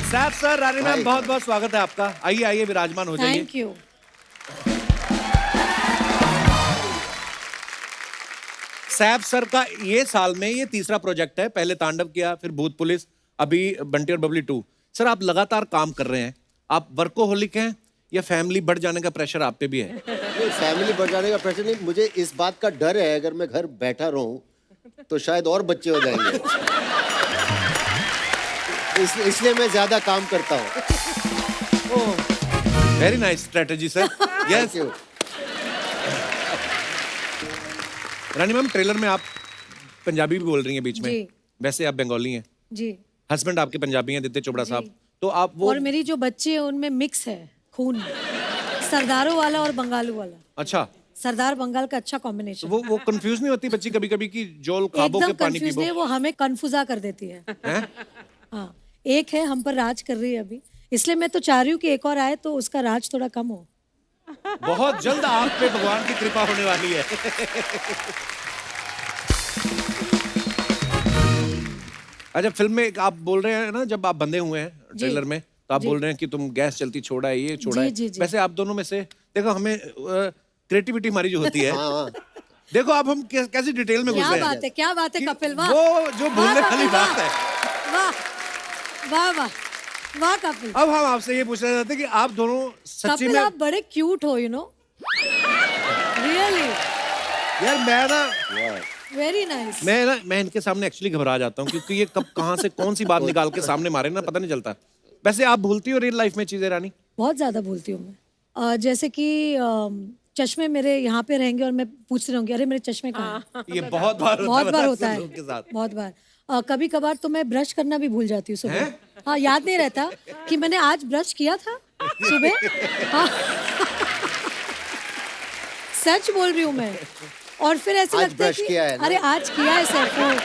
Saif sir, रानी ma'am, बहुत बहुत स्वागत है आपका। आइए आइए, विराजमान हो जाइए। Thank you. सैफ सर का ये साल में ये तीसरा प्रोजेक्ट है। पहले तांडव किया, फिर भूत पुलिस, अभी बंटी और बबली 2। सर, आप लगातार काम कर रहे हैं। आप वर्कोहोलिक हैं या फैमिली बढ़ जाने का प्रेशर आप पे भी है? नहीं, फैमिली बढ़ जाने का प्रेशर नहीं, मुझे इस बात का डर है अगर मैं घर बैठा रहूं तो शायद और बच्चे हो जाएंगे। इसलिए मैं ज्यादा काम करता हूँ। Very nice strategy sir. Yes. Rani ma'am, trailer में आप पंजाबी भी बोल रही हैं बीच में। जी। वैसे आप बंगाली हैं। जी। हस्बैंड आपके पंजाबी हैं, आदित्य चोपड़ा साहब। तो आप वो और मेरी जो बच्ची है उनमें मिक्स है खून, सरदारों वाला और बंगालू वाला। अच्छा, सरदार बंगाल का अच्छा कॉम्बिनेशन। वो कंफ्यूज नहीं होती बच्ची कभी-कभी कि जोल खाबो के एकदम पानी कंफ्यूज पीबो? नहीं, वो हमें कंफ्यूजा कर देती है। हैं? हाँ, एक है हम पर राज कर रही है अभी, इसलिए मैं तो चाह रही हूँ कि एक और आए तो उसका राज थोड़ा कम हो। बहुत जल्द आप पे भगवान की कृपा होने वाली है। अच्छा, फिल्म में आप बोल रहे हैं ना, जब आप बंधे हुए हैं ट्रेलर में, तो आप बोल रहे हैं कि तुम गैस चलती छोड़ा है, ये छोड़ा है। जी। वैसे आप दोनों में से देखो, हमें क्रिएटिविटी हमारी जो होती है, हाँ। देखो अब हम कैसी डिटेल में घुस क्या रहे हैं बात है, क्या बात है कि कपिल, वाह। वो जो भूलने वाह, वाली कपिल, बात है। वाह वाह वाह वाह कपिल। अब हम आपसे ये पूछना चाहते हैं कि आप दोनों सच्ची कपिल, में, आप बड़े क्यूट हो, यू नो, रियली यार मैं ना वेरी नाइस। मैं इनके सामने एक्चुअली घबरा जाता हूँ, क्योंकि ये कब कहाँ से कौन सी बात निकाल के सामने मारे ना, पता नहीं चलता। वैसे आप भूलती हो रियल लाइफ में चीजें, रानी? बहुत ज्यादा भूलती हूँ मैं। जैसे कि चश्मे मेरे यहाँ पे रहेंगे और मैं पूछती रहूंगी, अरे मेरे चश्मे कहाँ हैं? ये बहुत बार होता है लोगों के साथ। बहुत बार। कभी कभार तो मैं ब्रश करना भी भूल जाती हूँ सुबह। हाँ, याद नहीं रहता कि मैंने आज ब्रश किया था सुबह। हाँ। सच बोल रही हूँ मैं। और फिर ऐसे आज लगता है ब्रश किया है कि ना? अरे आज किया है सर।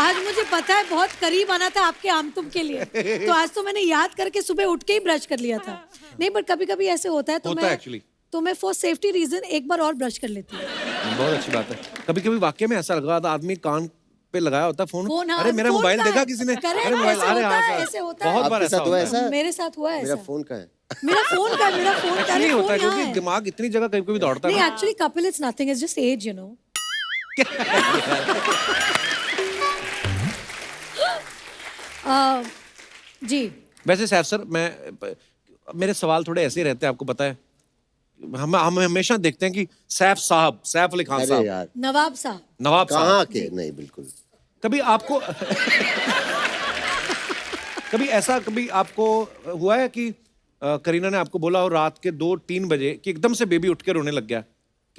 आज मुझे पता है बहुत करीब आना था आपके आमतुम के लिए, तो आज तो मैंने याद करके सुबह उठ के ही ब्रश कर लिया था। नहीं, पर कभी कभी ऐसे होता है तो मैं फॉर सेफ्टी रीजन एक बार और ब्रश कर लेती हूँ। बहुत अच्छी बात है। कभी कभी वाकई में ऐसा लगा था, आदमी कान पे लगाया होता फोन, हाँ, अरे मेरा फोन मोबाइल का देखा है। किसी ने? Correct, अरे मोबाइल, ऐसे अरे होता है, हाँ, ऐसे होता है। बहुत बार आपके ऐसा साथ हुआ होता है। ऐसा? मेरे साथ हुआ है मेरा ऐसा। फोन कहाँ है? मेरा फोन का नहीं होता है, क्योंकि है। दिमाग इतनी जगह कभी कभी दौड़ता है नहीं, ना। Actually Kapil, it's nothing, it's just age, you know. जी। वैसे सैफ सर, मेरे सवाल थोड़े ऐसे रहते हैं, आपको पता है। हम हमेशा देखते हैं कि सैफ साहब, सैफ अली खान अरे साहब, यार, नवाब साहब। नवाब साहब। कहाँ के? नहीं, बिल्कुल। कभी आपको कभी आपको हुआ है कि करीना ने आपको बोला हो रात के 2-3 बजे कि एकदम से बेबी उठ के रोने लग गया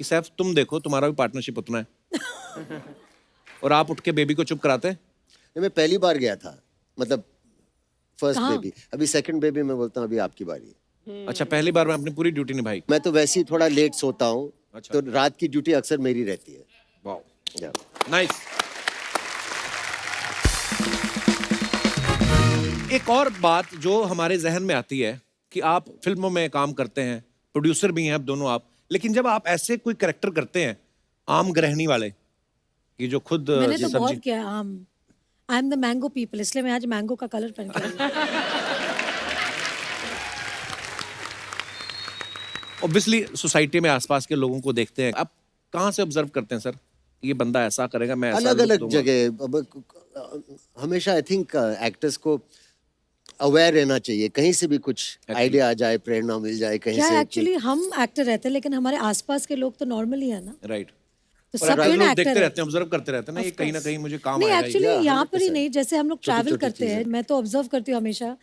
कि सैफ तुम देखो, तुम्हारा भी पार्टनरशिप उतना है, और आप उठ के बेबी को चुप कराते हैं? नहीं, मैं पहली बार गया था, मतलब फर्स्ट कहाँ? बेबी। अभी सेकंड बेबी मैं बोलता हूँ अभी आपकी बारी है। अच्छा, पहली बार में अपनी पूरी ड्यूटी निभाई। मैं तो वैसे ही थोड़ा लेट सोता हूँ, अच्छा। तो रात की ड्यूटी अक्सर मेरी रहती है। वाह, या। नाइस। एक और बात जो हमारे जहन में आती है कि आप फिल्मों में काम करते हैं, प्रोड्यूसर भी हैं अब दोनों आप, लेकिन जब आप ऐसे कोई कैरेक्टर करते हैं आम गृहिणी वाले, कि जो खुद मैंने तो सब्जी, बहुत किया है आम। I am the mango people, इसलिए मैं आज मैंगो का कलर पहन के आई हूँ। ऑब्वियसली सोसाइटी में आसपास के लोगों को देखते हैं, आप कहाँ से ऑब्जर्व करते हैं सर, ये बंदा ऐसा करेगा, मैं ऐसा अलग look अलग दूंगा? जगह। अब हमेशा आई थिंक एक्टर्स को अवेयर रहना चाहिए, कहीं से भी कुछ आइडिया आ जाए, प्रेरणा मिल जाए कहीं क्या से। एक्चुअली हम एक्टर रहते हैं, लेकिन हमारे आसपास के लोग तो नॉर्मल ही है ना। राइट। तो और सब अगर कोई ना लोग एक्टर देखते है। रहते हैं, ऑब्जर्व करते रहते हैं ना, ये कहीं ना कहीं मुझे काम नहीं, आएगा ही। एक्चुअली Yeah, यहाँ पर ही 100%। नहीं, जैसे हम लोग ट्रैवल छोटी करते हैं, चीजें। मैं तो ऑब्जर्व करती हूँ हमेशा।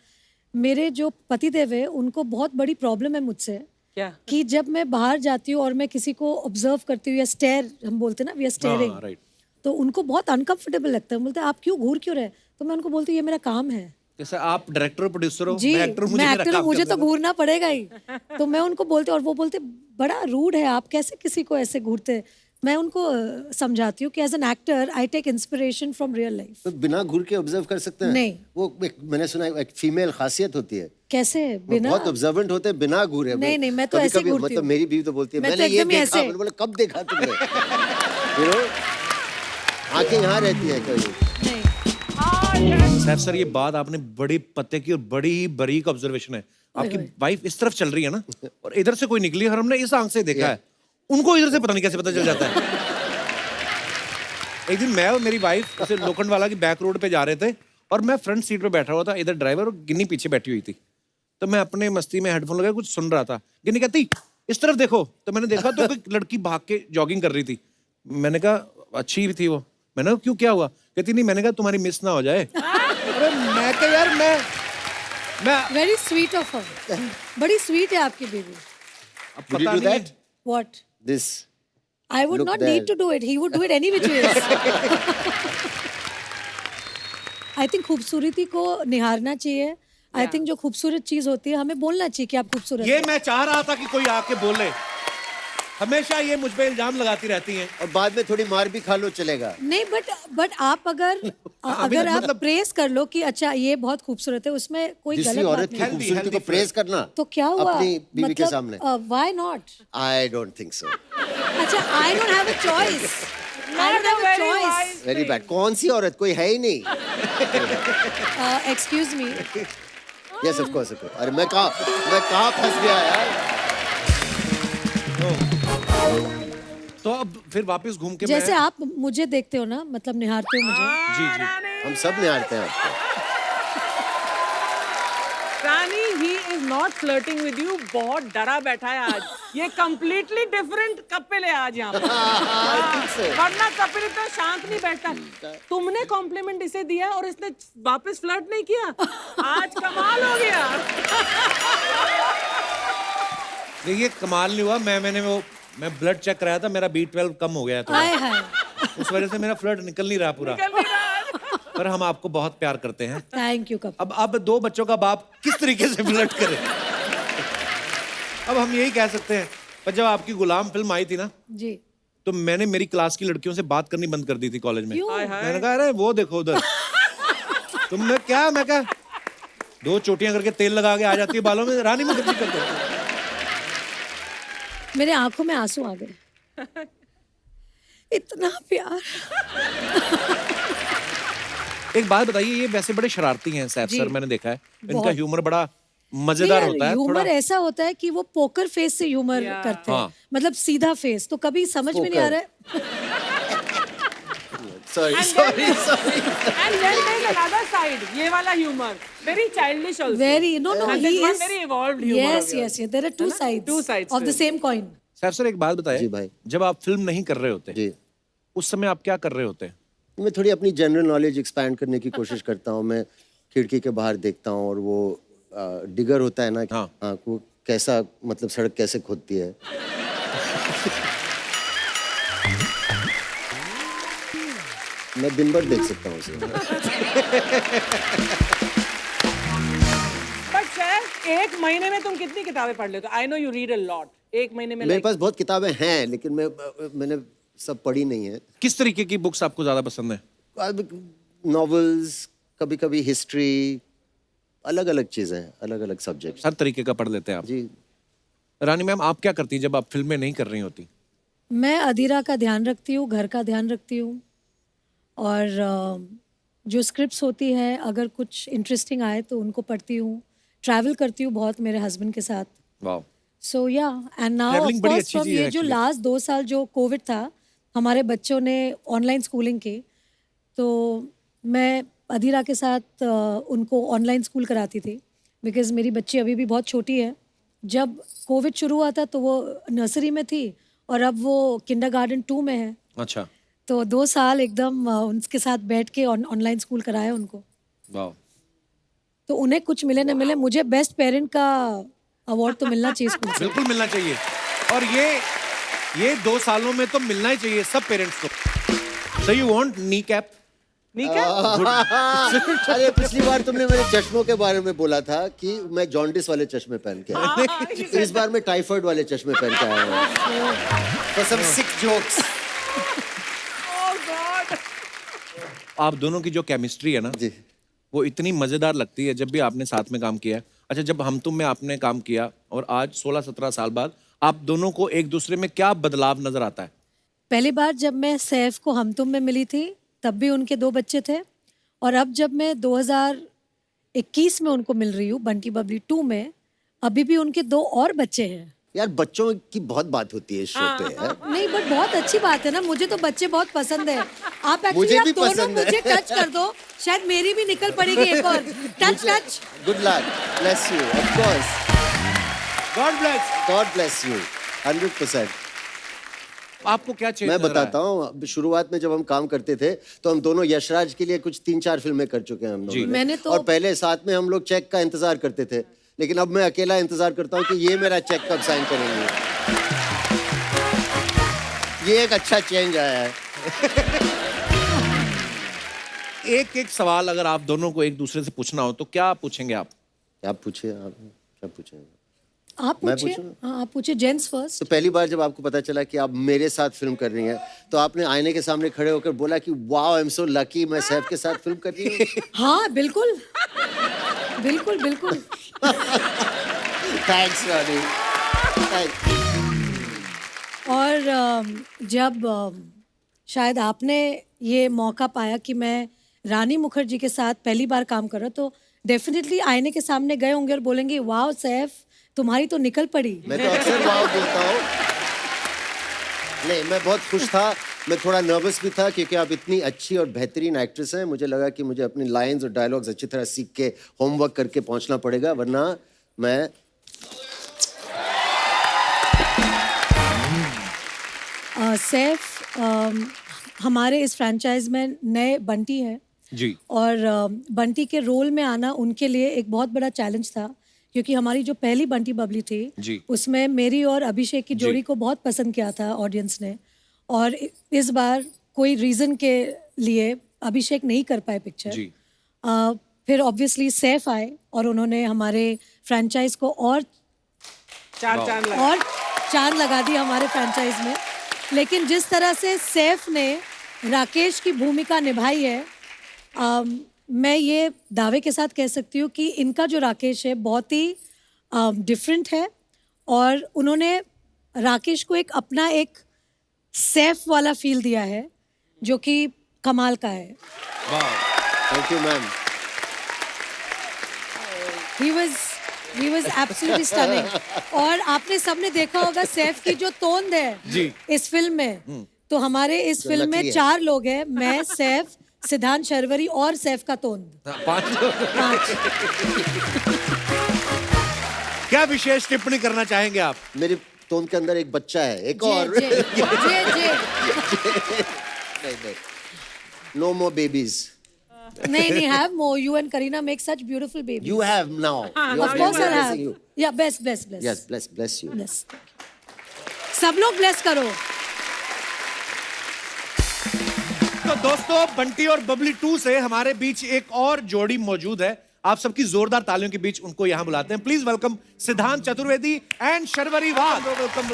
मेरे जो पतिदेव है उनको बहुत बड़ी प्रॉब्लम है मुझसे, क्या? कि जब मैं बाहर जाती हूँ और मैं किसी को ऑब्जर्व करती हूँ या स्टेयर, हम बोलते हैं ना, वी आर स्टेयरिंग, राइट। तो उनको बहुत अनकंफर्टेबल लगता है। बोलते हैं आप क्यों घूर क्यों रहे? तो मैं उनको बोलती हूँ ये मेरा काम है। जैसे आप डायरेक्टर और प्रोड्यूसर हो, जी, मैं एक्टर हूं, मैं मेरा एक्टर हूँ, काम मुझे करना तो घूरना पड़ेगा ही। तो मैं उनको बोलती हूँ और वो बोलते बड़ा रूड है, आप कैसे किसी को ऐसे घूरते? मैं उनको समझाती हूँ कि as an actor I take inspiration from real life. तो बिना घूर के ऑब्जर्व कर सकते हैं? नहीं। वो मैंने सुना है एक फीमेल खासियत होती है, कैसे? वो बिना बहुत ऑब्जर्वेंट होते हैं बिना घूरे। नहीं, मैं तो ऐसे घूरती मतलब हूँ। मेरी बीवी तो बोलती है मैं तो मैंने ये एकदम ही देखा। ऐसे। मैंने बोला कब देखा तुमने? यू नो, आंखें यहाँ रहती है कहीं। नहीं। सैफ सर, ये बात आपने बड़ी पते की और बड़ी ही बारीक ऑब्जर्वेशन है। आपकी वाइफ इस तरफ चल रही है ना, और इधर से कोई निकली और हमने इस आंख से देखा है, उनको इधर से पता नहीं कैसे पता चल जाता है। एक दिन मैं और मेरी वाइफ ऐसे लोखंड वाला की बैक रोड पे जा रहे थे और मैं फ्रंट सीट पे बैठा हुआ था, इधर ड्राइवर और गिन्नी पीछे बैठी हुई थी। तो मैं अपने मस्ती में हेडफोन लगाए कुछ सुन रहा था। गिन्नी कहती इस तरफ देखो, तो मैंने देखा तो एक लड़की भाग के जॉगिंग कर रही थी। मैंने कहा अच्छी थी वो। मैंने कहा क्यों, क्या हुआ? कहती नहीं, मैंने कहा तुम्हारी मिस ना हो जाए। अरे मैं कहा यार मैं वेरी स्वीट ऑफ हर, बड़ी स्वीट है आपकी बेबी। अब Would you पता do नहीं that? What? This. I would Look not there. need to do it. He would do it any which ways. I think खूबसूरती को निहारना चाहिए। I think जो खूबसूरत चीज होती है हमें बोलना चाहिए कि आप खूबसूरत ये हैं। मैं चाह रहा था कि कोई आके बोले। हमेशा ये मुझ पे इल्जाम लगाती रहती हैं। और बाद में थोड़ी मार भी खा लो, चलेगा। नहीं, बट आप अगर आप मतलब- प्रेस कर लो कि अच्छा ये बहुत खूबसूरत है, उसमें कोई किसी गलत औरत बात की नहीं। Healthy, खूबसूरती को healthy प्रेज करना तो क्या हुआ? अपनी बीवी के सामने? Why not? I don't think so. अच्छा, I don't have a choice. I don't have a choice. Very bad. कौन सी औरत? कोई है ही नहीं। Excuse me. Yes of course. अरे मैं कहाँ फंस गया यार। तो अब फिर वापस घूम के जैसे मैं... आप मुझे देखते हो ना, मतलब निहारते हो मुझे। जी जी। हम सब निहारते हैं आपको। रानी, he is not flirting with you. बहुत डरा बैठा है आज। ये completely different कपिल है आज यहाँ पे। वरना कपिल इतना शांत नहीं बैठता। तुमने कॉम्प्लीमेंट इसे दिया और इसने वापस फ्लर्ट नहीं किया। आज कमाल हो गया। देखिए कमाल नहीं हुआ। मैं ब्लड चेक कराया था, मेरा B12 कम हो गया था, हाय हाय। उस वजह से मेरा फ्लड निकल नहीं रहा पूरा। पर हम आपको बहुत प्यार करते हैं। Thank you Kapil. अब 2 बच्चों का बाप किस तरीके से फ्लर्ट करे, अब हम यही कह सकते हैं। पर जब आपकी गुलाम फिल्म आई थी ना, जी। तो मैंने मेरी क्लास की लड़कियों से बात करनी बंद कर दी थी कॉलेज में। क्यों? मैंने कहा अरे वो देखो उधर। तुमने क्या, मैं कहा 2 चोटियां करके तेल लगा के आ जाती है बालों में, रानी मुखर्जी कर दो। मेरे आंखों में आंसू आ गए। इतना प्यार। एक बात बताइए, ये वैसे बड़े शरारती हैं सैफ जी। सर, मैंने देखा है इनका बहुत। ह्यूमर बड़ा मजेदार होता है। ह्यूमर थोड़ा ऐसा होता है कि वो पोकर फेस से ह्यूमर करते हैं। हाँ। मतलब सीधा फेस, तो कभी समझ में नहीं आ रहा है। Sorry. And then there's another side. ये वाला humor. Very childish also. Very no And he there's one is very evolved humor. yes of yours. yes there are two sides Two sides of the to it. same coin. Saif sir एक बात बताइए, जी भाई। जब आप film नहीं कर रहे होते जी, उस समय आप क्या कर रहे होते हैं? मैं थोड़ी अपनी जनरल नॉलेज एक्सपैंड करने की कोशिश करता हूँ। मैं खिड़की के बाहर देखता हूँ और वो डिगर होता है ना, हाँ। वो कैसा, मतलब सड़क कैसे खोदती है। मैं दिन भर देख सकता हूँ उसे। But sir, एक महीने में तुम कितनी किताबें पढ़ लेते हो? I know you read a lot. एक महीने में मेरे like पास बहुत किताबें हैं, लेकिन मैंने सब पढ़ी नहीं है। किस तरीके की बुक्स आपको ज्यादा पसंद है? नॉवेल्स, कभी कभी हिस्ट्री, अलग अलग चीजें, अलग अलग सब्जेक्ट। हर तरीके का पढ़ लेते हैं आप। जी। रानी मैम, आप क्या करती हैं जब आप फिल्में नहीं कर रही होती? मैं अधीरा का ध्यान रखती हूँ, घर का ध्यान रखती हूँ, और जो स्क्रिप्ट्स होती है अगर कुछ इंटरेस्टिंग आए तो उनको पढ़ती हूँ। ट्रैवल करती हूँ बहुत मेरे हस्बैंड के साथ। वाह। सो या एंड नाउ Travelling ऑफ बड़ी कोर्स अच्छी फ्रॉम चीज़ है ये जो actually। लास्ट 2 साल जो कोविड था, हमारे बच्चों ने ऑनलाइन स्कूलिंग की, तो मैं अधीरा के साथ उनको ऑनलाइन स्कूल कराती थी, बिकॉज मेरी बच्ची अभी भी बहुत छोटी है। जब कोविड शुरू हुआ था तो वो नर्सरी में थी और अब वो किंडरगार्टन 2 में है। अच्छा। तो 2 साल एकदम उनके साथ बैठ के ऑनलाइन स्कूल कराया उनको। वाह। तो उन्हें कुछ मिले न मिले, मुझे बेस्ट पेरेंट का अवार्ड तो मिलना चाहिए स्कूल से। बिल्कुल मिलना चाहिए, और ये 2 सालों में तो मिलना ही चाहिए सब पेरेंट्स को। So you want knee cap? अरे पिछली बार तुमने मेरे चश्मों के बारे में बोला था कि मैं जॉन्डिस वाले चश्मे पहन के आया। इस बार मैं टाइफाइड वाले चश्मे पहन के आया हूँ। For some sick jokes। oh God. आप दोनों की जो केमिस्ट्री है ना, जी। वो इतनी मजेदार लगती है जब भी आपने साथ में काम किया है। अच्छा, जब हम तुम में आपने काम किया और आज 16-17 साल बाद आप दोनों को एक दूसरे में क्या बदलाव नजर आता है? पहली बार जब मैं सैफ को हम तुम में मिली थी तब भी उनके 2 बच्चे थे, और अब जब मैं 2021 में उनको मिल रही हूँ बंटी बबली 2 में, अभी भी उनके 2 और बच्चे हैं। यार बच्चों की बहुत बात होती है इस शो पे यार। नहीं बट बहुत अच्छी बात है ना, मुझे तो बच्चे बहुत पसंद है। आप मुझे एक्चुअली भी आप दोनों पसंद है। मुझे टच कर दो, शायद मेरी भी निकल पड़ेगी एक और। Touch touch. Good luck, bless you, of course, God bless you, 100%। आपको क्या चेंज मैं बताता हूँ, शुरुआत में जब हम काम करते थे तो हम दोनों यशराज के लिए कुछ 3-4 फिल्में कर चुके हैं हम लोगों ने। मैंने तो- और पहले साथ में हम लोग चेक का इंतजार करते थे, लेकिन अब मैं अकेला इंतजार करता हूँ कि ये मेरा चेक कब साइन करेंगे। ये एक अच्छा चेंज आया है। एक एक सवाल अगर आप दोनों को एक दूसरे से पूछना हो तो क्या पूछेंगे आप? आप पूछिए, आप क्या पूछें? आप मैं पूछिए। पूछूं? हाँ आप पूछिए, जेंट्स फर्स्ट। तो पहली बार जब आपको पता चला कि आप मेरे साथ फिल्म कर रही हैं, तो आपने आईने के सामने खड़े होकर बोला कि wow, I am so lucky, मैं सैफ के साथ फिल्म कर रही हूँ। हाँ बिल्कुल बिल्कुल बिल्कुल। Thanks Ronnie. और जब शायद आपने ये मौका पाया कि मैं रानी मुखर्जी के साथ पहली बार काम कर रहा, तो डेफिनेटली आईने के सामने गए होंगे और बोलेंगे वाओ सैफ, तुम्हारी तो निकल पड़ी। मैं तो अक्सर वाओ बोलता हूँ। नहीं, मैं बहुत खुश था, मैं थोड़ा नर्वस भी था क्योंकि आप इतनी अच्छी और बेहतरीन एक्ट्रेस हैं। मुझे लगा कि मुझे अपनी लाइंस और डायलॉग्स अच्छी तरह सीख के होमवर्क करके पहुंचना पड़ेगा, वरना मैं सैफ हमारे इस फ्रैंचाइज में नए बंटी हैं जी। और बंटी के रोल में आना उनके लिए एक बहुत बड़ा चैलेंज था, क्योंकि हमारी जो पहली बंटी बबली थी जी। उसमें मेरी और अभिषेक की जोड़ी को बहुत पसंद किया था ऑडियंस ने, और इस बार कोई रीज़न के लिए अभिषेक नहीं कर पाए पिक्चर। जी। फिर ऑब्वियसली सैफ आए और उन्होंने हमारे फ्रैंचाइज को और चांद लगा दी हमारे फ्रैंचाइज में। लेकिन जिस तरह से सैफ ने राकेश की भूमिका निभाई है, मैं ये दावे के साथ कह सकती हूँ कि इनका जो राकेश है बहुत ही डिफरेंट है, और उन्होंने राकेश को एक अपना एक सैफ वाला फील दिया है जो कि कमाल का है। Thank you ma'am. He was absolutely stunning। और आपने सबने देखा होगा सैफ की जो तोंद है जी। इस फिल्म में, तो हमारे इस फिल्म में नकली है। 4 लोग हैं, मैं, सैफ, सिद्धांत शर्वरी और सैफ का तोंद। 5 5। क्या विशेष टिप्पणी करना चाहेंगे आप? मेरी टोन के अंदर एक बच्चा है, एक और। जे, नहीं, नो मोर बेबीज। नहीं, have more. You and Kareena make such beautiful babies. You have now. You Of are course I'll blessing have. you. Yeah, bless. Yes, bless you. Bless. सब लोग bless करो। तो दोस्तों, बंटी और बबली 2 से हमारे बीच एक और जोड़ी मौजूद है। आप सबकी जोरदार तालियों के बीच उनको यहां बुलाते हैं। प्लीज वेलकम सिद्धांत Chaturvedi and Sharvari Wagh. Welcome.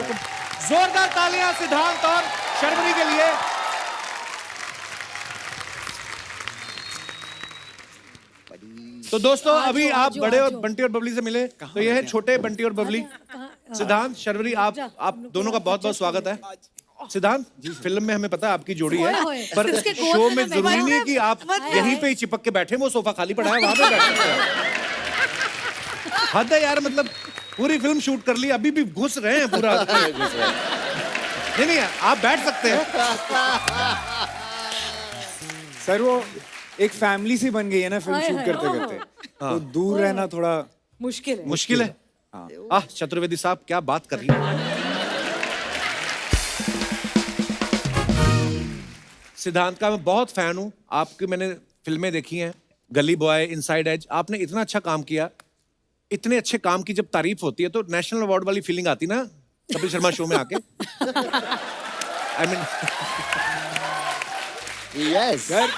जोरदार तालियां सिद्धांत और शर्वरी के लिए। तो दोस्तों, अभी आप बड़े और बंटी और बबली से मिले, तो ये है छोटे बंटी और बबली। सिद्धांत, शर्वरी, आप दोनों का बहुत बहुत स्वागत है। सिद्धांत, फिल्म में हमें पता है आपकी जोड़ी है, पर इसके गोद शो में में ना जरूरी बैठो। नहीं है कि आप यहीं पे ही चिपक के बैठे, वो सोफा खाली पड़ा है, वहां पे बैठ सकते हैं। हद है यार, मतलब पूरी फिल्म शूट कर ली, अभी भी घुस रहे हैं पूरा। नहीं, आप बैठ सकते हैं। सर वो एक फैमिली सी बन गई है ना फिल्म शूट करते करते, तो दूर रहना थोड़ा मुश्किल है। चतुर्वेदी साहब, क्या बात कर रही है। सिद्धांत का मैं बहुत फैन हूं, आपकी मैंने फिल्में देखी हैं, गली बॉय, इनसाइड एज। आपने इतना अच्छा काम किया, इतने अच्छे काम की जब तारीफ होती है तो नेशनल अवार्ड वाली फीलिंग आती ना कपिल शर्मा शो में आके। I mean Yes. सर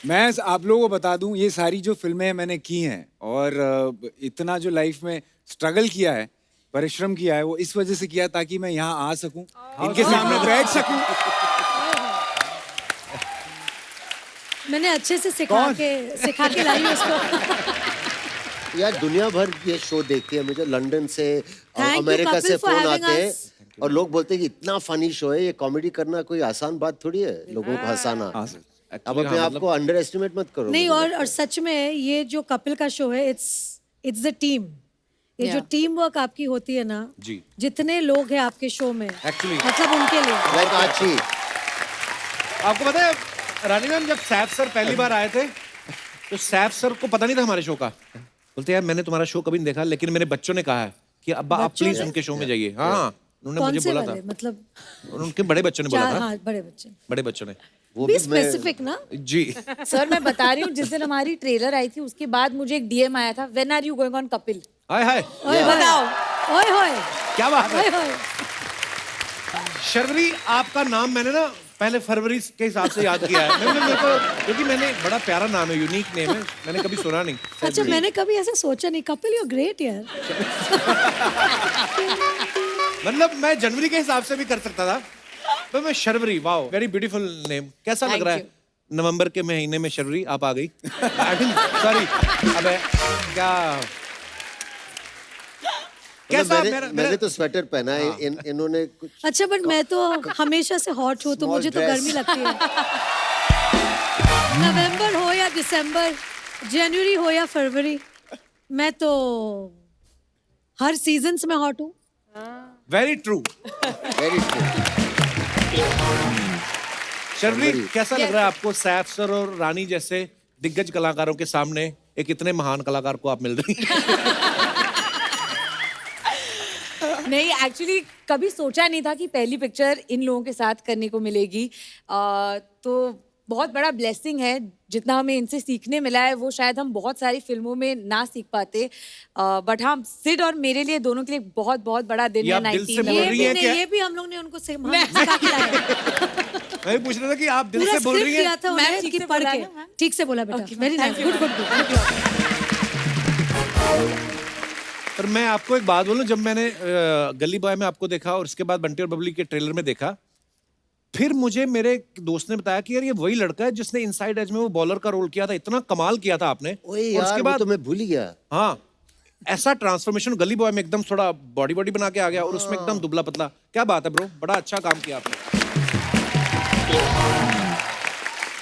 मैं आप लोगों को बता दूं, ये सारी जो फिल्में मैंने की हैं और इतना जो लाइफ में स्ट्रगल किया है, परिश्रम किया है, वो इस वजह से किया ताकि मैं यहाँ आ सकूं, इनके सामने बैठ सकूं। मैंने अच्छे से सिखा के लाई हूँ उसको। यार दुनिया भर ये शो देखती है, मुझे लंदन से Thank you, अमेरिका Kapil, से for फोन having आते हैं us. और लोग बोलते हैं कि इतना फनी शो है, ये कॉमेडी करना कोई आसान बात थोड़ी है, लोगों को हंसाना। अब अपने आप को अंडर एस्टिमेट मत करो। नहीं, मुझे और सच में ये जो कपिल का शो है, इट्स द टीम। ये जो टीम वर्क आपकी होती है ना जी, जितने लोग हैं आपके शो में, एक्चुअली मतलब उनके लिए। लाइक आची। आपको पता है रानी मैम, जब सैफ सर पहली बार आए थे तो सैफ सर को पता नहीं था हमारे शो का। बोलते यार मैंने तुम्हारा शो कभी नहीं देखा, लेकिन मेरे बच्चों ने कहा है कि अब्बा आप बच्चों प्लीज ने? उनके शो में जाइए। हाँ, उन्होंने कौन मुझे से बोला वाले? था, मतलब उनके बड़े बच्चों ने बोला चार, था। हाँ, बड़े बच्चे। बड़े बच्चों ने। वो बी भी मैं स्पेसिफिक ना। जी सर मैं बता रही हूँ, जिस दिन हमारी ट्रेलर आई थी उसके बाद मुझे एक डीएम आया था, when are you going on Kapil. Hi hi, ओए बताओ। ओए होए, क्या बात ओए है। होए। शर्वरी, आपका नाम मैंने ना पहले फरवरी के हिसाब से याद किया है। मेरे को क्योंकि मैंने बड़ा प्यारा नाम है, यूनिक नेम है, मैंने कभी सुना नहीं। अच्छा, मैंने कभी ऐसा सोचा नहीं। कपिल यू ग्रेट यार। मतलब मैं जनवरी के हिसाब से भी कर सकता था, पर मैं Sharvari, wow, very beautiful name. कैसा लग Thank रहा है नवंबर के महीने में शर्वरी आप आ गई? सॉरी, अबे क्या कैसा मैंने तो स्वेटर पहना है। इन्होंने कुछ अच्छा, बट मैं तो हमेशा से हॉट हूँ, तो Small मुझे तो dress. गर्मी लगती है। नवंबर हो या दिसंबर, जनवरी हो या फरवरी, मैं तो हर सीजन्स में हॉट हूँ। Very true. Very true. Sharvari, कैसा लग रहा है आपको सैफ सर और रानी जैसे दिग्गज कलाकारों के सामने एक इतने महान कलाकार को आप मिल रही हैं? नहीं, एक्चुअली कभी सोचा नहीं था कि पहली पिक्चर इन लोगों के साथ करने को मिलेगी। तो बहुत बड़ा ब्लेसिंग है। जितना हमें इनसे सीखने मिला है वो शायद हम बहुत सारी फिल्मों में ना सीख पाते। बट हाँ, सिड और मेरे लिए, दोनों के लिए बहुत बहुत बड़ा दिन ये है। आप दिल से 19 बोल ये रही भी हैं नहीं, क्या? ये भी हम लोग ने उनको सिखा के लाए। मैं भी पूछ रहा था कि आप दिल पूरा से बोल स्क्रिप्ट रही दिया हैं। था मैम, उन्हें ठीक कि से पढ़ बोला के। ना, मैम? ठीक से बोला बेटा, very nice, good good good. पर मैं आपको एक बात बोलूं, जब मैंने गली बॉय में आपको देखा और उसके बाद बंटी और बबली के ट्रेलर में देखा, फिर मुझे मेरे एक दोस्त ने बताया कि यार ये वही लड़का है जिसने इनसाइड एज में वो बॉलर का रोल किया था। इतना कमाल किया था आपने। ओए और यार, उसके वो बाद तो मैं भूल ही गया। हाँ, ऐसा ट्रांसफॉर्मेशन गली बॉय में, एकदम थोड़ा बॉडी बॉडी बना के आ गया और उसमें एकदम दुबला पतला। क्या बात है ब्रो, बड़ा अच्छा काम किया आपने।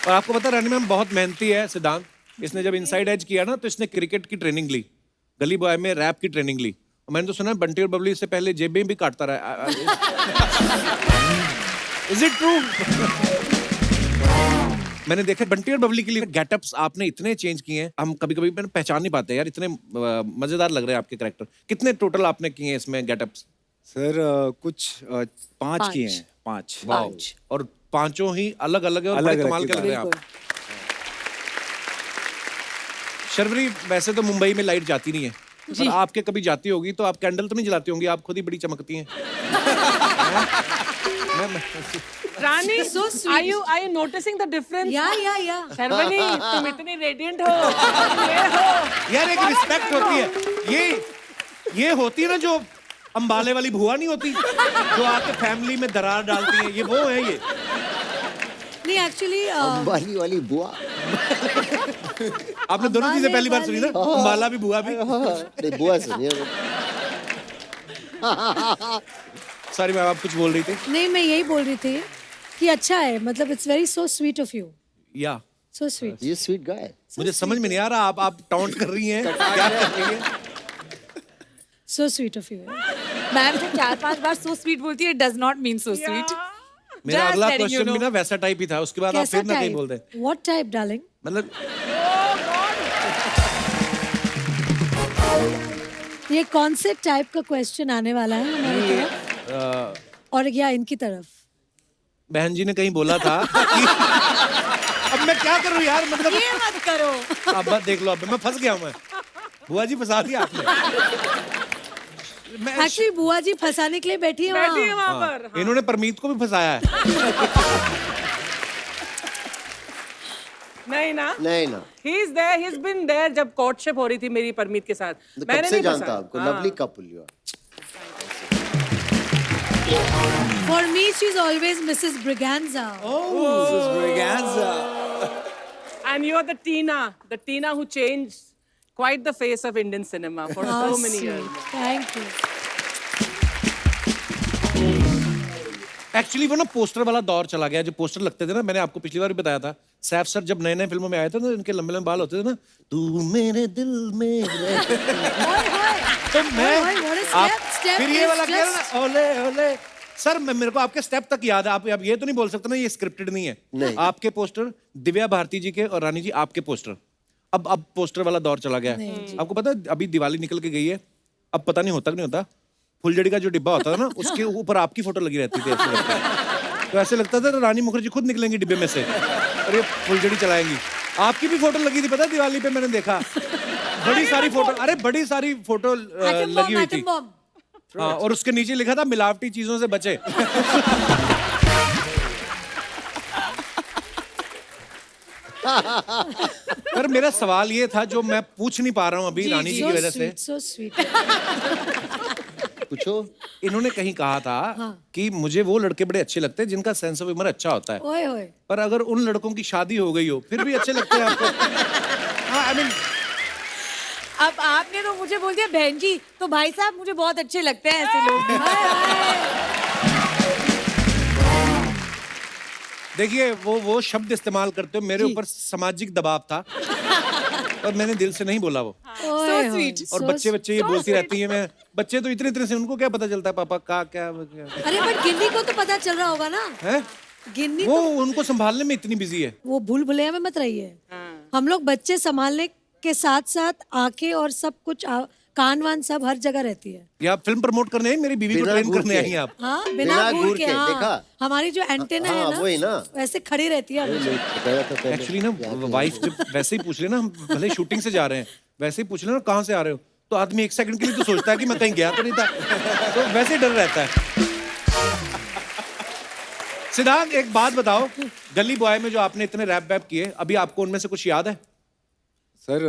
और आपको पता है रानी मैम बहुत मेहनती है सिद्धांत। इसने जब इनसाइड एज किया ना तो इसने क्रिकेट की ट्रेनिंग ली, गली बॉय में रैप की ट्रेनिंग ली। और मैंने तो सुना है बंटी और बबली से पहले जेबें भी काटता रहा। Is it true? मैंने देखा बंटी और बबली के लिए गेटअप्स आपने इतने चेंज किए हैं, हम कभी कभी मैंने पहचान नहीं पाते यार, इतने मजेदार लग रहे हैं आपके कैरेक्टर। कितने टोटल आपने किए हैं इसमें गेटअप्स? सर कुछ 5 किए हैं, 5। वाओ, और पांचों ही अलग अलग है और बड़े अलग-अलग कमाल के लग रहे हैं आप। बिल्कुल। शर्वरी, वैसे तो मुंबई में लाइट जाती नहीं है, पर आपके कभी जाती होगी तो आप कैंडल तो नहीं जलाती होंगी, आप खुद ही बड़ी चमकती हैं। रानी, are you noticing the difference? या शर्वरी, तुम इतनी रेडिएंट हो, ये हो। यार एक रिस्पेक्ट होती है, ये होती है ना जो अंबाले वाली बुआ नहीं होती जो आके फैमिली में दरार डालती है, ये वो है ये। नहीं, एक्चुअली अंबाली वाली बुआ। आपने दोनों चीजें पहली बार सुनी ना, अंबाला भी बुआ भी। नहीं, बुआ सुनिए। सॉरी मैम, आप कुछ बोल रही थी? नहीं, मैं यही बोल रही थी कि अच्छा है, मतलब it's very so sweet of you, या सो स्वीट। ये स्वीट गाय। मुझे समझ में नहीं आ रहा आप टाउंट कर रही हैं, क्या कर रही हैं? So sweet of you. Ma'am जब 4-5 बार सो स्वीट बोलती है, does not mean so sweet. मेरा Just अगला letting you क्वेश्चन भी know. ना वैसा टाइप ही था, उसके बाद आप कैसा फिर ना कहीं बोल टाइप? दें। What type darling? मतलब ये कौन से टाइप का क्वेश्चन आने वाला है हमारी तरफ और या इनकी तरफ? बहन जी ने कहीं बोला था कि अब मैं क्या करूं यार, मतलब ये मत करो। अब बस देख लो, अब मैं फंस गया हूं। मैं बुआ जी फंसा दिया आपने। मैं एक्चुअली बुआ जी फंसाने के लिए बैठी है बैठी है वहाँ। वहाँ पर। इन्होंने परमीत को भी फंसाया है। नहीं ना, नहीं ना, he's there, he's been there जब courtship हो रही थी मेरी परमीत के साथ। तो कब मैंने से नहीं जानता फंसा। आपको? हाँ। Lovely couple you are. For me, she's always Mrs. Braganza. And you are the Tina who changed quite the face of Indian cinema for How so many sweet. years. Thank you. Actually वो ना poster वाला दौर चला गया, जो poster लगते थे ना, मैंने आपको पिछली बार भी बताया था, सैफ सर जब नए नए फिल्मों में आए थे ना, इनके लंबे लंबे बाल होते थे ना, तू मेरे दिल में तो मैं फिर ये वाला किया ना, ओले ओले सर, मेरे को आपके स्टेप तक याद है। आप ये तो नहीं बोल सकते ना ये स्क्रिप्टेड नहीं है। नहीं। आपके पोस्टर, दिव्या भारती जी के और रानी जी आपके पोस्टर, अब पोस्टर वाला दौर चला गया है। आपको पता है अभी दिवाली निकल के गई है, अब पता नहीं होता कि नहीं होता, फुलझड़ी का जो डिब्बा होता है ना, उसके ऊपर आपकी फोटो लगी रहती थी, ऐसे लगता है। तो ऐसे लगता था रानी मुखर्जी खुद निकलेंगी डिब्बे में से और ये फुलझड़ी चलाएंगी। आपकी भी फोटो लगी थी, पता है दिवाली पे मैंने देखा, बड़ी सारी फोटो, अरे बड़ी सारी फोटो लगी हुई थी। हाँ, और उसके नीचे लिखा था मिलावटी चीजों से बचे। पर मेरा सवाल ये था जो मैं पूछ नहीं पा रहा हूँ अभी रानी जी की वजह से। so sweet. पूछो। इन्होंने कहीं कहा था कि मुझे वो लड़के बड़े अच्छे लगते हैं जिनका सेंस ऑफ ह्यूमर अच्छा होता है। ओए ओए। पर अगर उन लड़कों की शादी हो गई हो फिर भी अच्छे लगते हैं आपको? हाँ, I mean, अब आपने तो मुझे बोल दिया बहन जी, तो भाई साहब मुझे बहुत अच्छे लगते हैं ऐसे लोग। देखिए वो शब्द इस्तेमाल करते हो, मेरे ऊपर सामाजिक दबाव था और मैंने दिल से नहीं बोला वो। ओए So sweet. और बच्चे ये बोलती रहती है, मैं बच्चे तो इतने से उनको क्या पता चलता है पापा का क्या अरे बट गिन्नी को तो पता चल रहा होगा ना। है? गिन्नी वो तो उनको संभालने में इतनी बिजी है। वो भूल भुलैया में मत रहिए। हम लोग बच्चे संभालने के साथ साथ आंखें और सब कुछ कान वान सब हर जगह रहती है। या फिल प्रमोट करने आई, मेरी बीवी को बिना ट्रेन घूर करने के। आई हैं आप। हाँ बिना बिना घूर घूर के। के, हाँ देखा? हमारी जो एंटेना हाँ, है वही ना ना। वैसे खड़ी रहती है हमेशा। एक्चुअली ना वाइफ जब वैसे ही पूछ ले ना, हम भले शूटिंग से जा रहे हैं, वैसे ही पूछ ले ना कहाँ से आ रहे हो, तो आदमी एक सेकंड के लिए तो सोचता है कि मैं कहीं गया तो नहीं था, तो वैसे ही डर रहता है। सिद्धांत एक बात बताओ, गली बॉय में जो आपने इतने रैप वैप किए, अभी आपको उनमें से कुछ याद है? सर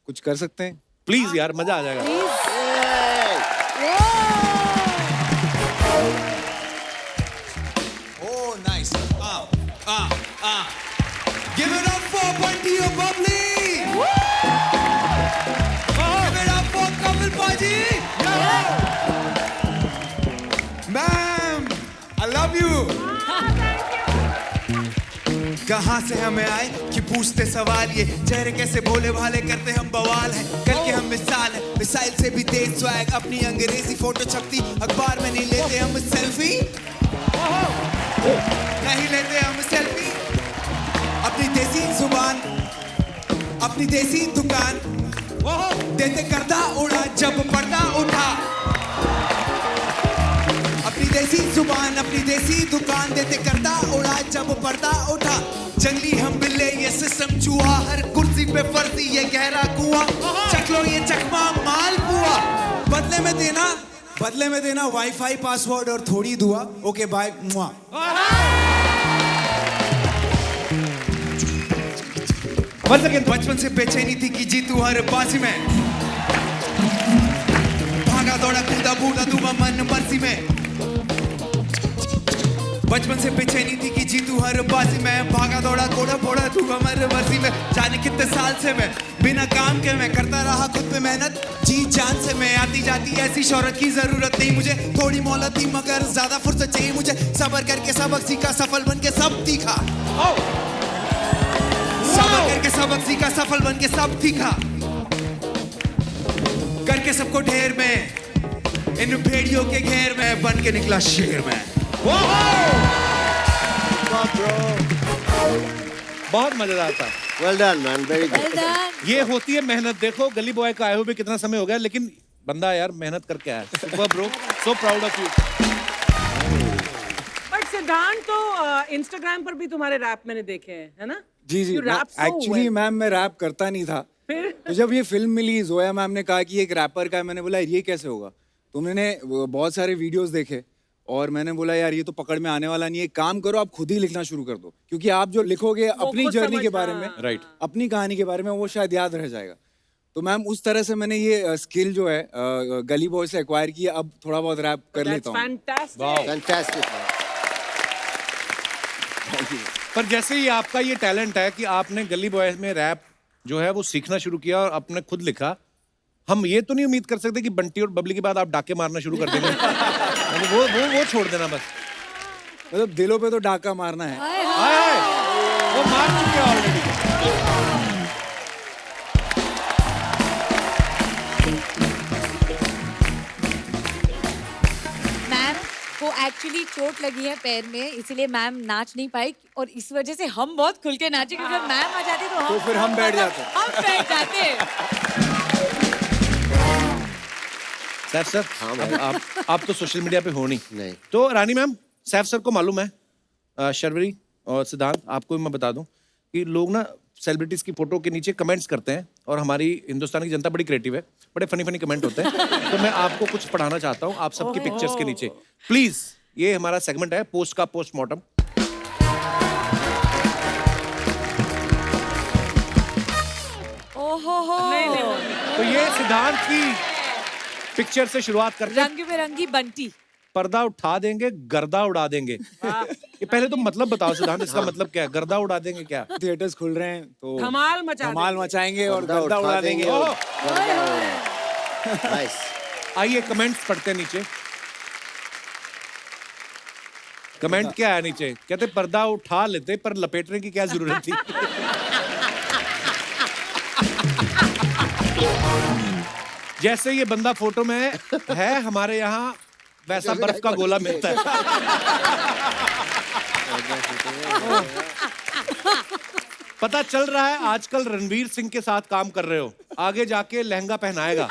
कुछ कर सकते हैं? प्लीज यार, मजा आ जाएगा। Oh, nice. Give it up for Bunty or Bubbly. Give it up for Kapil Paji. Ma'am, I love you. कहाँ से हमें आए कि पूछते सवाल, ये चेहरे कैसे भोले भाले करते हम बवाल है, कल के हम मिसाल है, मिसाइल से भी तेज स्वैग, अपनी अंग्रेजी फोटो छपती अखबार में नहीं लेते हम सेल्फी, नहीं लेते हम सेल्फी, अपनी देसी जुबान अपनी देसी दुकान देते करदा उड़ा जब पर्दा उठा, अपनी देसी जुबान अपनी देसी दुकान देते करदा उड़ा जब पर्दा उठा, जंगली हम बिल्ले ये सिस्टम चूहा, हर कुर्सी पे फर्जी ये गहरा कुआं, चख लो ये चकमा माल पुआ, बदले में देना वाईफाई पासवर्ड और थोड़ी दुआ, ओके बाय मुआ। बचपन से बेचैनी थी कि जीतू हर बाजी में, भागा दौड़ा कूदा बूढ़ा दूंगा मन मर्जी में, बचपन से बेचैनी थी कि जीतू हर बाजी में, भागा दौड़ा कोड़ा फोड़ा दूंगा मन मर्जी में, जाने कितने साल से मैं बिना काम के मैं करता रहा खुद पे मेहनत, जी जान से मैं, आती जाती ऐसी शोहरत की जरूरत नहीं मुझे, थोड़ी मोहलत थी मगर ज्यादा फुर्सत चाहिए मुझे, सबर करके सबक सीखा सफल बन के सब तीखा, सबर करके सबक सीखा सफल बन के सब तीखा, करके सबको ढेर में इन भेड़ियों के घेर में बन के निकला शेर में। बहुत मजेदार था। Well done man, very Well good. done. ये होती है मेहनत। देखो गली बॉय का आए हुए भी कितना समय हो गया, लेकिन बंदा यार मेहनत करके आया। Super bro, so proud of you. But सिद्धांत तो इंस्टाग्राम पर भी तुम्हारे रैप मैंने देखे हैं, है ना? जी जी, You rap so actually well. Ma'am मैं रैप करता नहीं था, फिर? तो जब ये फिल्म मिली, जोया मैम ने कहा कि एक रैपर का है, मैंने बोला ये कैसे होगा, तो मैंने बहुत सारे वीडियोस देखे और मैंने बोला यार ये तो पकड़ में आने वाला नहीं है, एक काम करो आप खुद ही लिखना शुरू कर दो, क्योंकि आप जो लिखोगे अपनी खुद जर्नी के समझ- बारे हाँ। में, राइट, अपनी कहानी के बारे में, वो शायद याद रह जाएगा। तो मैम उस तरह से मैंने ये स्किल जो है गली बॉय से एक्वायर किया, अब थोड़ा बहुत रैप कर That's लेता हूँ। fantastic. फैंटास्टिक। पर जैसे ही आपका ये टैलेंट है कि आपने गली बॉय में रैप जो है वो सीखना शुरू किया और आपने खुद लिखा, हम ये तो नहीं उम्मीद कर सकते कि बंटी और बबली के बाद आप डाके मारना शुरू कर देंगे। वो छोड़ देना बस। मतलब दिलों पे तो डाका मारना है। हाय हाय। हाय, वो मार चुके ऑलरेडी। मैम को एक्चुअली चोट लगी है पैर में, इसीलिए मैम नाच नहीं पाई और इस वजह से हम बहुत खुल के नाचे क्योंकि मैम आ जाती तो फिर हम बैठ जाते। हम बैठ जाते। सैफ सर, आप तो सोशल मीडिया पे हो नहीं। तो रानी मैम, सैफ सर को मालूम है, शर्वरी और सिद्धांत, आपको भी मैं बता दूं कि लोग ना सेलिब्रिटीज की फोटो के नीचे कमेंट्स करते हैं और हमारी हिंदुस्तान की जनता बड़ी क्रिएटिव है, बड़े फनी फनी कमेंट होते हैं। तो मैं आपको कुछ पढ़ाना चाहता हूँ आप सबकी पिक्चर्स के नीचे, प्लीज। ये हमारा सेगमेंट है पोस्ट का पोस्टमार्टम। ओहो तो ये सिद्धांत की पिक्चर से शुरुआत करते हैं। रंग बिरंगी बंटी। पर्दा उठा देंगे, गर्दा उड़ा देंगे। ये पहले तो मतलब बताओ सिद्धांत, इसका मतलब क्या है? गर्दा उड़ा देंगे क्या? थिएटर्स खुल रहे हैं तो धमाल मचा धमाल देंगे। मचाएंगे और पर्दा गर्दा उठा उड़ा देंगे। देंगे। ओह, नाइस। आइए कमेंट्स पढ़ते हैं नीचे। कमेंट क्या है नीचे? कहते पर्दा उठा लेते पर लपेटने की क्या जरूरत थी? जैसे ये बंदा फोटो में है, हमारे यहाँ वैसा बर्फ का गोला मिलता है। पता चल रहा है आजकल रणवीर सिंह के साथ काम कर रहे हो, आगे जाके लहंगा पहनाएगा।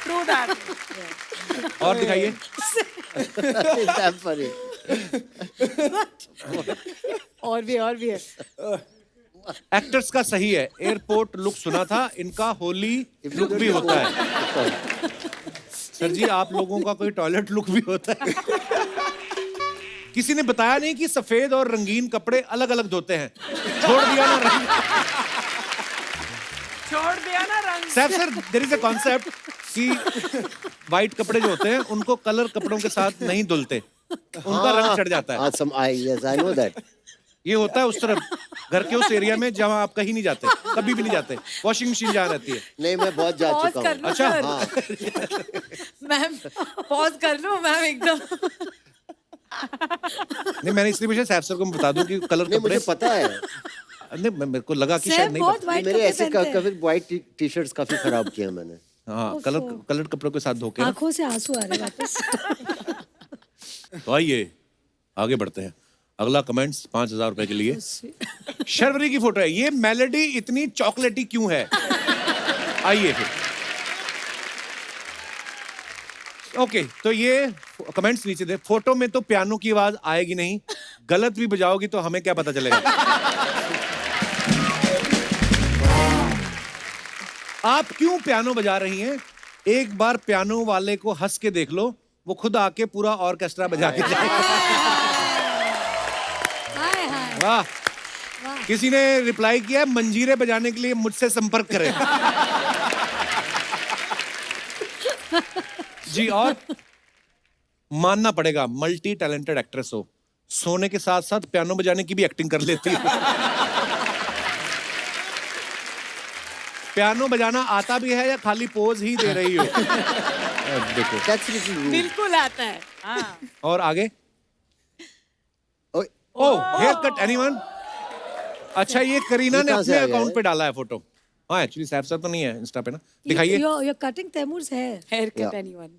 True that. और दिखाइए। Damn funny. और भी है। एक्टर्स का सही है, एयरपोर्ट लुक सुना था, इनका होली लुक भी होता है। सर जी, आप लोगों का कोई टॉयलेट लुक भी होता है? किसी ने बताया नहीं कि सफेद और रंगीन कपड़े अलग अलग धोते हैं। छोड़ दिया ना रंग। छोड़ दिया ना रंग। Saif sir, there is a concept कि व्हाइट कपड़े जो होते हैं उनको कलर कपड़ों के साथ नहीं धुलते, उनका रंग चढ़ जाता है। Yes, I know that. ये होता है उस तरफ, घर के उस एरिया में जहाँ आप कहीं नहीं जाते, कभी भी नहीं जाते। वॉशिंग मशीन जहाँ रहती है। नहीं, मैं बहुत जा पॉज चुका कर हूँ। लो अच्छा। सर। मैम पॉज कर लो मैम एकदम। नहीं, मैंने इसलिए पूछा सैफ सर को मैं बता दूं कि कलर नहीं, कपड़े। मुझे पता है। नहीं, मेरे को लगा कि शायद सैफ नहीं बहुत पता। व्हाइट मेरे कपड़े ऐसे पहनते हैं। कभी व्हाइट टी शर्ट्स काफी खराब किए मैंने। हाँ, कलर कपड़ों के साथ धोके ना। आंखों से आंसू आ रहे वापस। तो आइए आगे बढ़ते हैं। अगला कमेंट्स 5,000 रुपए के लिए। शर्वरी की फोटो है। ये मेलोडी इतनी चॉकलेटी क्यों है? आइए फिर। ओके, तो ये कमेंट्स नीचे दे। फोटो में तो पियानो की आवाज आएगी नहीं, गलत भी बजाओगी तो हमें क्या पता चलेगा? आप क्यों पियानो बजा रही हैं? एक बार पियानो वाले को हंस के देख लो, वो खुद आके पूरा ऑर्केस्ट्रा बजा के जाएगा। हाय हाय। वाह। किसी ने रिप्लाई किया, मंजीरे बजाने के लिए मुझसे संपर्क करें। जी, और मानना पड़ेगा मल्टी टैलेंटेड एक्ट्रेस हो, सोने के साथ साथ पियानो बजाने की भी एक्टिंग कर लेती है। पियानो बजाना आता भी है या खाली पोज ही दे रही हो? देखो। That's little rude. बिल्कुल आता है। हाँ। और आगे। ओए, ओह, हेयर कट एनीवन? अच्छा, ये करीना ये ने कहाँ से अपने आ गया अकाउंट है? पे डाला है फोटो। हाँ, एक्चुअली सैफ सर तो नहीं है इंस्टा पे ना। दिखाइए। You're cutting Taimur's hair. Hair cut Yeah. Anyone.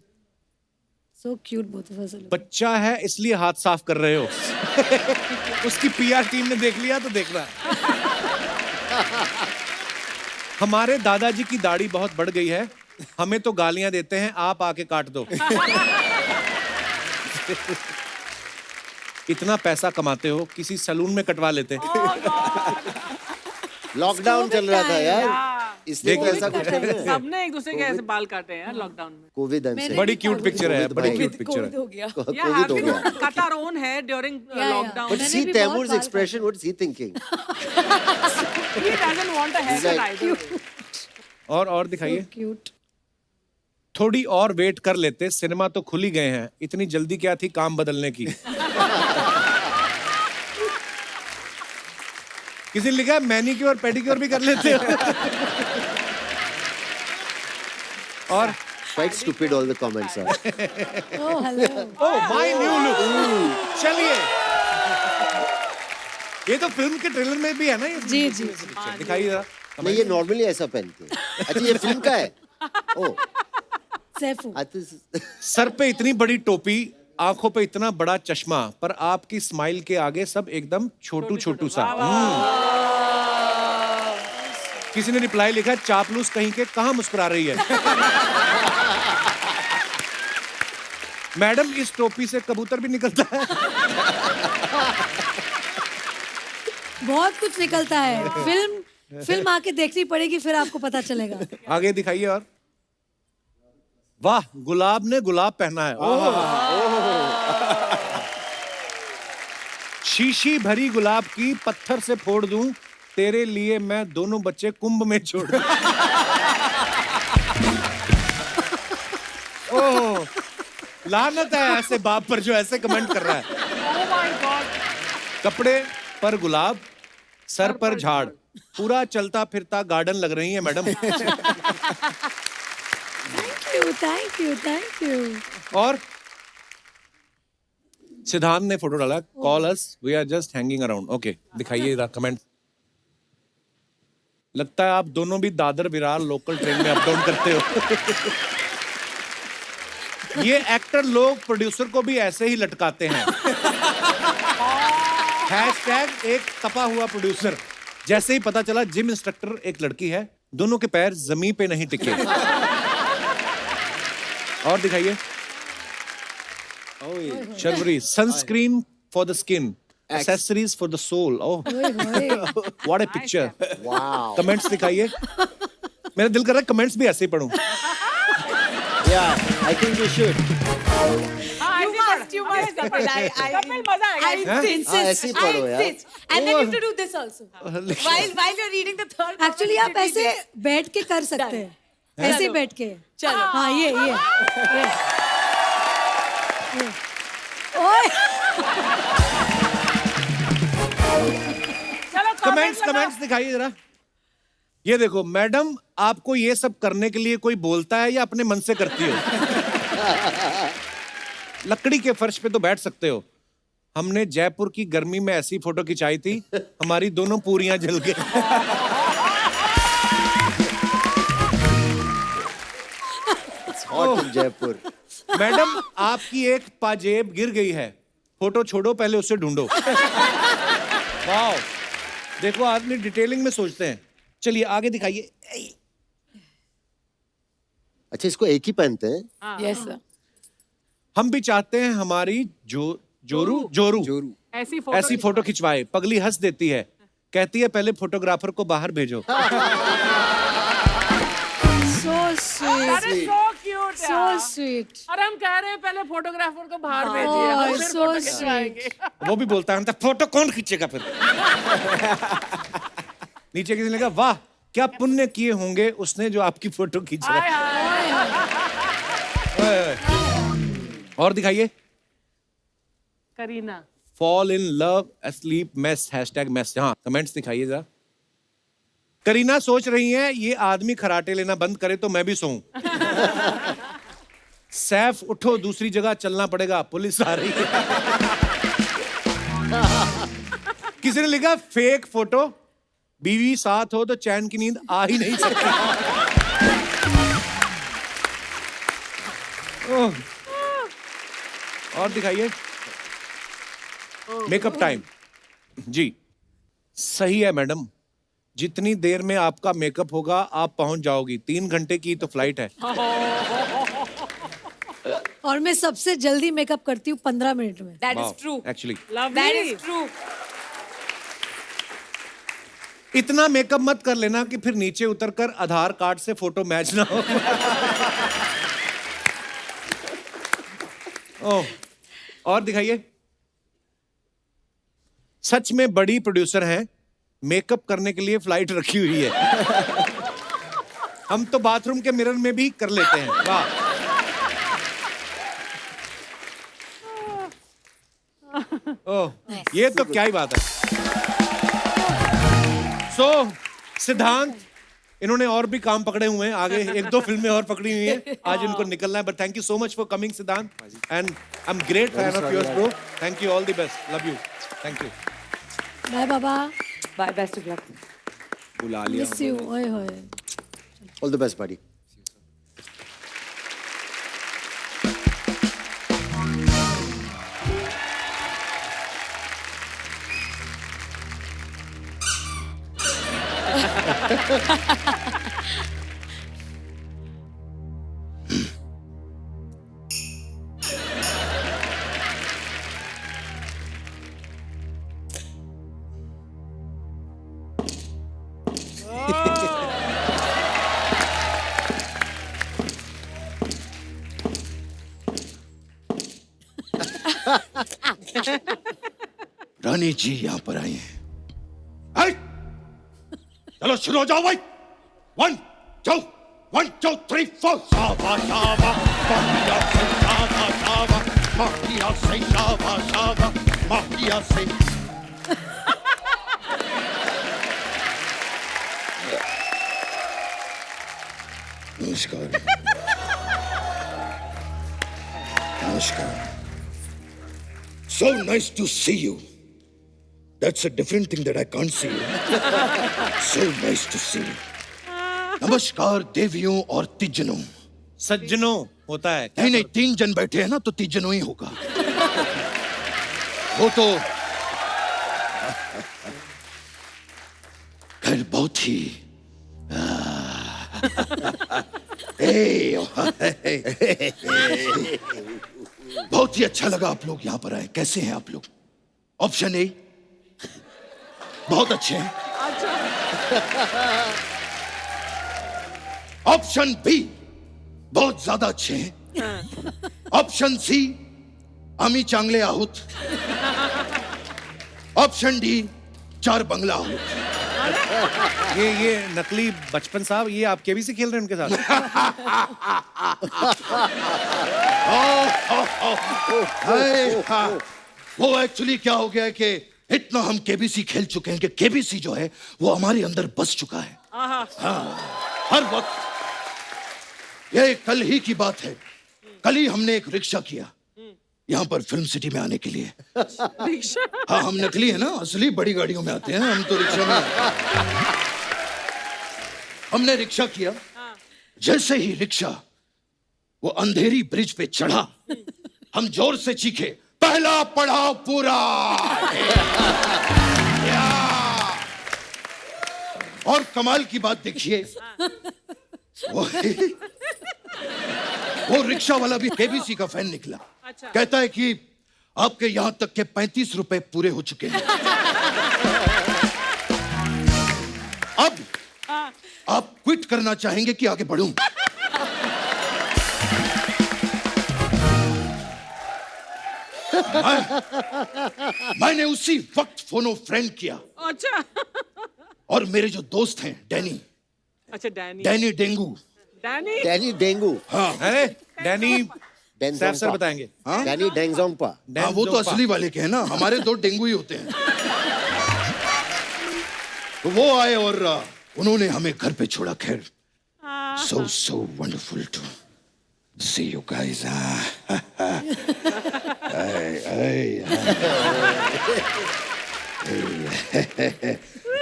So cute both of us. बच्चा है इसलिए हाथ साफ कर रहे हो। उसकी पीआर टीम ने देख लिया तो देखना। हमारे दादाजी की दाढ़ी बहुत बढ़ गई है, हमें तो गालियां देते हैं, आप आके काट दो। इतना पैसा कमाते हो, किसी सैलून में कटवा लेते। लॉकडाउन चल रहा था यार, इसलिए देखो, ऐसा कुछ नहीं है। सबने एक दूसरे के ऐसे बाल काटे हैं लॉकडाउन में। कोविड बड़ी क्यूट पिक्चर है, बड़ी भाई। क्यूट पिक्चर है। हो गया। Yeah, कोविड हो गया। everyone cut our own hair during lockdown. But मैंने see भी बहुत Taimur's बाल expression, what is he thinking? He doesn't want a haircut either. और दिखाइए। Cute. थोड़ी और वेट कर लेते, सिनेमा तो खुल ही गए हैं, इतनी जल्दी क्या थी काम बदलने की? किसी ने लिखा मैनीक्योर पेडिक्योर भी कर लेते हो। और quite stupid all the comments are. Oh, hello. Oh my new look. चलिए, ये तो फिल्म के ट्रेलर में भी है ना ये? जी जी दिखाइए जरा। नहीं, ये नॉर्मली ऐसा पहनते हैं। अच्छा, ये फिल्म का है? ओह, सैफू। सर पे इतनी बड़ी टोपी, आंखों पे इतना बड़ा चश्मा, पर आपकी स्माइल के आगे सब एकदम छोटू छोटू सा। किसी ने रिप्लाई लिखा, चापलूस कहीं के, कहां मुस्कुरा रही है? मैडम, इस टोपी से कबूतर भी निकलता है। बहुत कुछ निकलता है। फिल्म आके देखनी पड़ेगी, फिर आपको पता चलेगा। आगे दिखाइए। और वाह, गुलाब ने गुलाब पहना है। शीशी भरी गुलाब की पत्थर से फोड़ दूं, तेरे लिए मैं दोनों बच्चे कुंभ में छोड़ दूं। ओह, लानत है ऐसे बाप पर जो ऐसे कमेंट कर रहा है। Oh my God. कपड़े पर गुलाब, सर पर झाड़, पूरा चलता फिरता गार्डन लग रही है मैडम। Thank you. और सिद्धांत ने फोटो डाला, call us, we are just hanging around. Okay, दिखाइए जरा कमेंट। लगता है आप दोनों भी दादर विरार लोकल ट्रेन में अप डाउन करते हो। ये एक्टर लोग प्रोड्यूसर को भी ऐसे ही लटकाते हैं। हैशटैग एक तपा हुआ प्रोड्यूसर। जैसे ही पता चला जिम इंस्ट्रक्टर एक लड़की है, दोनों के पैर जमीन पे नहीं टिके। और दिखाइए। Sharvari, sunscreen for the skin, accessories for the soul. Oh, what a picture. Wow. Comments दिखाइए। मेरा दिल कर रहा है कमेंट्स भी ऐसे ही पढूं। Yeah, I think you should. You must, Kapil. Kapil, मजा आएगा। I insist. हाँ, ऐसे ही पढ़ो यार। And then you have to do this also. While you're reading the third. Actually आप ऐसे बैठ के कर सकते हैं, ऐसे ही बैठ के। चलो। हाँ, ये। ओए, चलो कमेंट्स दिखाइए जरा। ये देखो मैडम, आपको ये सब करने के लिए कोई बोलता है या अपने मन से करती हो? लकड़ी के फर्श पे तो बैठ सकते हो। हमने जयपुर की गर्मी में ऐसी फोटो खिंचाई थी, हमारी दोनों पूरियां जल गई। Hot in Jaipur. मैडम, आपकी एक पाजेब गिर गई है, फोटो छोड़ो, पहले उसे ढूंढो। वाओ, देखो आदमी डिटेलिंग में सोचते हैं। चलिए आगे दिखाइए। अच्छा, इसको एक ही पहनते हैं? Yes, sir. हम भी चाहते हैं हमारी जोरू ऐसी फोटो खिंचवाए। पगली हंस देती है, कहती है पहले फोटोग्राफर को बाहर भेजो। so sweet, That is so cute, so यार। sweet. और हम कह रहे हैं पहले फोटोग्राफर को बाहर भेजिए, Oh, हम फिर so फोटो खिंचवाएंगे। वो भी बोलता है फोटो कौन खींचेगा फिर। नीचे किसी ने कहा, वाह क्या पुण्य किए होंगे उसने जो आपकी फोटो खींचा। हाय, हाय। और दिखाइए। Kareena. Fall in love asleep mess hashtag mess. हाँ, कमेंट्स दिखाइए जरा। करीना सोच रही हैं ये आदमी खराटे लेना बंद करे तो मैं भी सोऊं। सैफ उठो, दूसरी जगह चलना पड़ेगा, पुलिस आ रही है। किसी ने लिखा फेक फोटो, बीवी साथ हो तो चैन की नींद आ ही नहीं सकती। ओह। और दिखाइए। मेकअप टाइम जी। सही है मैडम, जितनी देर में आपका मेकअप होगा आप पहुंच जाओगी। 3 घंटे की तो फ्लाइट है। और मैं सबसे जल्दी मेकअप करती हूँ 15 मिनट में। That is true. Actually That is true. इतना मेकअप मत कर लेना कि फिर नीचे उतरकर आधार कार्ड से फोटो मैच ना हो। ओह, और दिखाइए। सच में बड़ी प्रोड्यूसर हैं, मेकअप करने के लिए फ्लाइट रखी हुई है। हम तो बाथरूम के मिरर में भी कर लेते हैं। वाह। ओह, ये तो क्या ही बात है। सो सिद्धांत, इन्होंने और भी काम पकड़े हुए हैं आगे, 1-2 फिल्में और पकड़ी हुई हैं, आज इनको निकलना है, but thank you so much for coming Siddhant, and I am great fan of yours bro, thank you, all the best, love you, thank you. Bye बाबा, बाय, बेस्ट ऑफ लक। बुला लिया मिस यू, ओए होए। All the best buddy. Rani ji यहाँ पर आई हैं। हाय! चलो शुरू हो जाओ भाई। 1 2 1 2 3 4 शाबा शाबा माकिया से शाबा शाबा माकिया से शाबा शाबा माकिया से। नमस्कार। नमस्कार। So nice to see you. That's a different thing that I can't see you. So nice to see you. नमस्कार देवियों और तिजनों। सज्जनों होता है। नहीं नहीं, 3 जन बैठे हैं ना तो तिजनों ही होगा। वो तो खैर बहुत ही बहुत ही अच्छा लगा आप लोग यहाँ पर आए। कैसे हैं आप लोग? ऑप्शन ए, बहुत अच्छे हैं। ऑप्शन बी, बहुत ज्यादा अच्छे हैं। ऑप्शन सी, आम्ही चांगले आहोत। ऑप्शन डी, 4 बंगला आहोत। ये नकली बचपन साहब, ये आप केबीसी खेल रहे हैं उनके साथ? वो एक्चुअली क्या हो गया है कि इतना हम केबीसी खेल चुके हैं कि केबीसी जो है वो हमारे अंदर बस चुका है। हाँ, हर वक्त। ये कल ही की बात है, कल ही हमने एक रिक्शा किया यहाँ पर फिल्म सिटी में आने के लिए। हाँ, हम नकली है ना, असली बड़ी गाड़ियों में आते हैं, हम तो रिक्शा में। हमने रिक्शा किया, जैसे ही रिक्शा वो अंधेरी ब्रिज पे चढ़ा, हम जोर से चीखे, पहला पड़ाव पूरा। और कमाल की बात देखिए, वो रिक्शा वाला भी केबीसी का फैन निकला। कहता है कि आपके यहां तक के 35 रुपए पूरे हो चुके हैं। अब आप क्विट करना चाहेंगे कि आगे बढ़ूं? मैंने उसी वक्त फोन फ्रेंड किया। अच्छा। और मेरे जो दोस्त हैं डैनी, अच्छा डैनी डेंगू, डैनी डेंगू। हाँ अरे डैनी सैफ सर बताएंगे। डैनी डेंगजोंगपा। हाँ, वो तो असली वाले के हैं ना, हमारे 2 डेंगू ही होते हैं। तो वो आए और उन्होंने हमें घर पे छोड़ा। खैर, so wonderful to see you guys.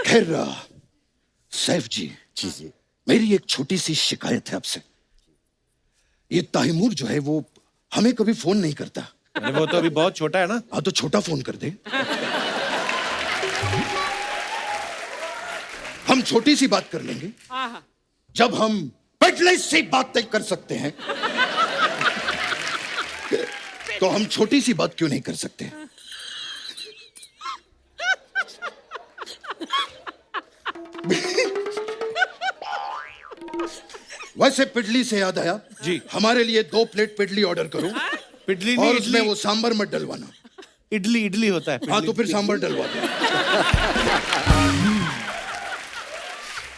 खैर सैफ जी, जी मेरी एक छोटी सी शिकायत है आपसे। ये ताहिमुर जो है वो हमें कभी फोन नहीं करता। अरे वो तो अभी बहुत छोटा है ना। हाँ, तो छोटा फोन कर दे। हम छोटी सी बात कर लेंगे। जब हम पेटलेस से बात तय कर सकते हैं तो हम छोटी सी बात क्यों नहीं कर सकते? वैसे पिडली से याद आया जी, हमारे लिए 2 प्लेट पिडली ऑर्डर करो। पिडली नहीं, और उसमें इडली। वो सांबर मत डलवाना। इडली होता है। हाँ, तो फिर सांबर डलवा दो।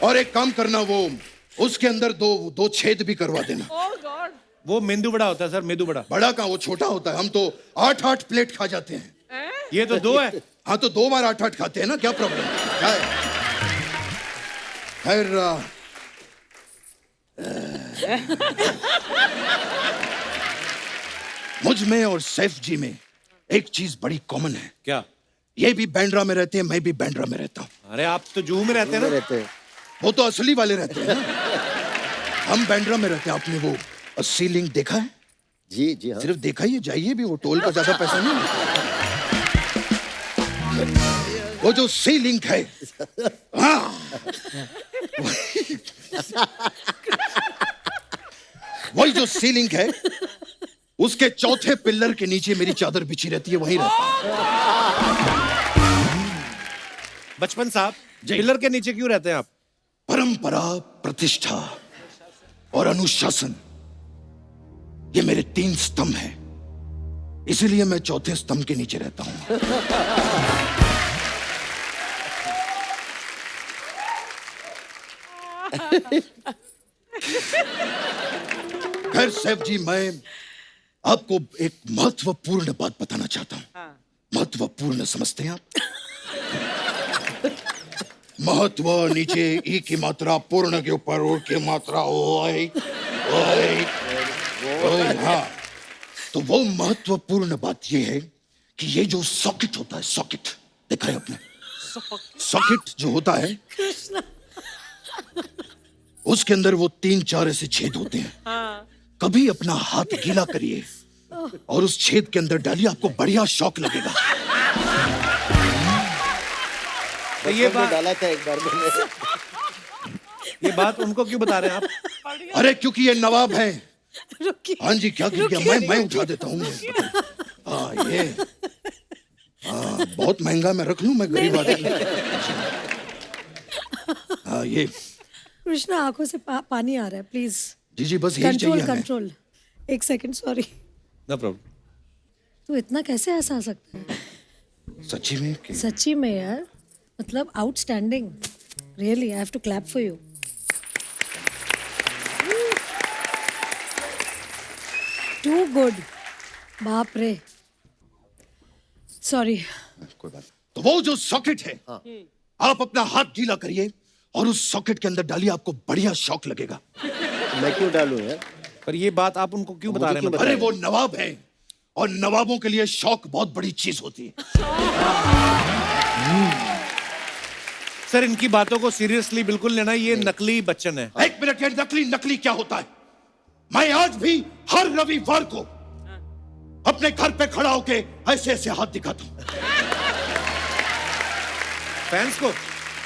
और एक काम करना, वो उसके अंदर दो छेद भी करवा देना। वो मेंदू बड़ा होता है सर, मेंदू बड़ा। बड़ा का वो छोटा होता है। हम तो 8-8 प्लेट खा जाते हैं। ये तो 2 है। हाँ, तो 2 बार 8-8 खाते हैं ना, क्या प्रॉब्लम है? खैर, मुझ में और सैफ जी में एक चीज बड़ी कॉमन है। क्या? ये भी बैंड्रा में रहते हैं, मैं भी बैंड्रा में रहता हूँ। अरे आप तो जूहू में रहते हैं ना? रहते हैं। वो तो असली वाले रहते हैं ना। हम बैंड्रा में रहते हैं। आपने वो अस्सी लिंक देखा है? जी जी हाँ। सिर्फ देखा ही है, जाइए भी, वो टोल का ज्यादा पैसा नहीं है। वो जो सी लिंक है, हाँ, वही जो सी लिंक है, उसके चौथे पिल्लर के नीचे मेरी चादर बिछी रहती है, वहीं रहता हूं। बचपन साहब, पिलर के नीचे क्यों रहते हैं आप? परंपरा, प्रतिष्ठा और अनुशासन, ये मेरे 3 स्तंभ हैं। इसीलिए मैं चौथे स्तंभ के नीचे रहता हूं। खैर सैफ जी, मैं आपको एक महत्वपूर्ण बात बताना चाहता हूं। महत्वपूर्ण समझते हैं आप? महत्व नीचे ई की मात्रा, पूर्ण के ऊपर ओ की मात्रा, ओए ओए ओए। हाँ, तो वो महत्वपूर्ण बात ये है कि ये जो सॉकेट होता है, सॉकेट देखा है आपने? सॉकेट जो होता है, उसके अंदर वो 3-4 ऐसे छेद होते हैं। कभी अपना हाथ गीला करिए और उस छेद के अंदर डालिए, आपको बढ़िया शॉक लगेगा। तो ये बात डाला था एक बार मैंने। ये बात उनको क्यों बता रहे हैं आप? अरे क्योंकि ये नवाब हैं। रुकिए। हाँ जी, क्या मैं उठा देता हूँ। हाँ, ये बहुत महंगा, मैं रख लूं, मैं गरीब आदमी। हाँ, ये कृष्णा, आंखों से पानी आ रहा है, प्लीज जी जी, बस यही कंट्रोल चाहिए हमें। कंट्रोल। एक सेकंड, सॉरी। No problem. तू इतना कैसे हंसा सकता है? सच्ची में सच्ची में यार, मतलब outstanding, really, I have to clap for you. Too good, बाप रे, सॉरी। कोई बात। तो वो जो सॉकेट है, आप अपना हाथ गीला करिए और उस सॉकेट के अंदर डालिए, आपको बढ़िया शॉक लगेगा। मैं क्यों डालूं यार? पर ये बात आप उनको क्यों बता रहे हैं? अरे वो नवाब है और नवाबों के लिए शौक बहुत बड़ी चीज होती है। सर, इनकी बातों को सीरियसली बिल्कुल लेना, ये नकली बच्चन है। एक मिनट, ये नकली नकली क्या होता है? मैं आज भी हर रविवार को अपने घर पे खड़ा होके ऐसे ऐसे हाथ दिखाता हूं। फैंस को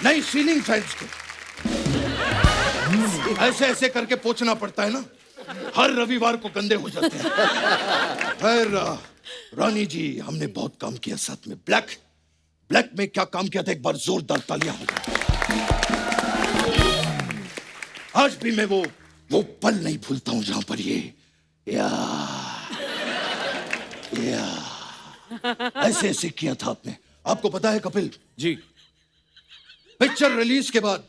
नहीं, सीलिंग फैंस को ऐसे ऐसे करके पोंछना पड़ता है ना, हर रविवार को गंदे हो जाते हैं। खैर रानी जी, हमने बहुत काम किया साथ में। ब्लैक में क्या काम किया था, एक बार जोरदार तालियां हो गई। आज भी मैं वो पल नहीं भूलता हूं जहां पर ये ऐसे ऐसे किया था आपने। आपको पता है कपिल जी, पिक्चर रिलीज के बाद